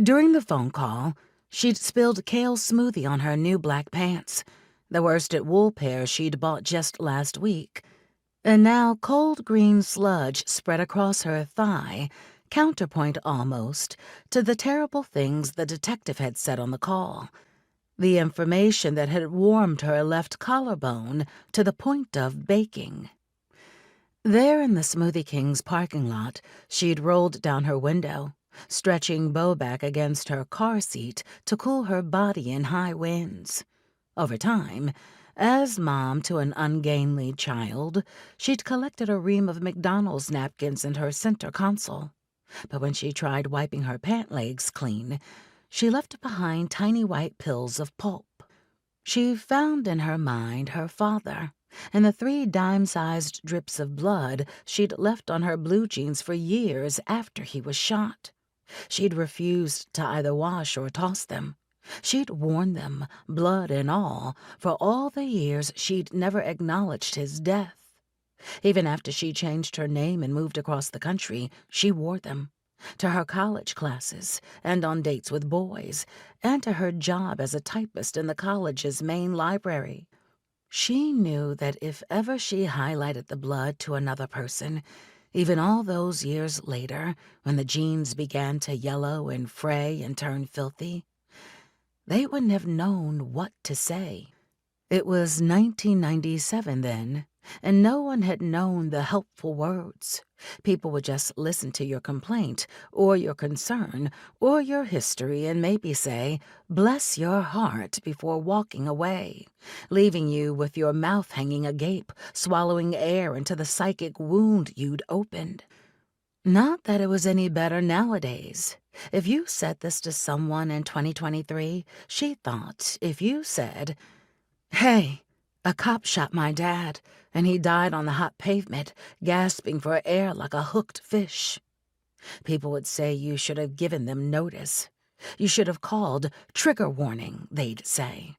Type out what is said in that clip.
During the phone call, she'd spilled kale smoothie on her new black pants, the worsted wool pair she'd bought just last week, and now cold green sludge spread across her thigh, counterpoint almost to the terrible things the detective had said on the call. The information that had warmed her left collarbone to the point of baking. There in the Smoothie King's parking lot, she'd rolled down her window, stretching Bo back against her car seat to cool her body in high winds. Over time, as mom to an ungainly child, she'd collected a ream of McDonald's napkins in her center console. But when she tried wiping her pant legs clean, she left behind tiny white pills of pulp. She found in her mind her father and the 3 dime-sized drips of blood she'd left on her blue jeans for years after he was shot. She'd refused to either wash or toss them. She'd worn them, blood and for all the years she'd never acknowledged his death. Even after she changed her name and moved across the country, she wore them. To her college classes, and on dates with boys, and to her job as a typist in the college's main library. She knew that if ever she highlighted the blood to another person, even all those years later, when the jeans began to yellow and fray and turn filthy, they wouldn't have known what to say. It was 1997 then, and no one had known the helpful words. People would just listen to your complaint, or your concern, or your history, and maybe say, "Bless your heart," before walking away, leaving you with your mouth hanging agape, swallowing air into the psychic wound you'd opened. Not that it was any better nowadays. If you said this to someone in 2023, she thought if you said, "Hey, a cop shot my dad, and he died on the hot pavement, gasping for air like a hooked fish," people would say you should have given them notice. You should have called trigger warning, they'd say.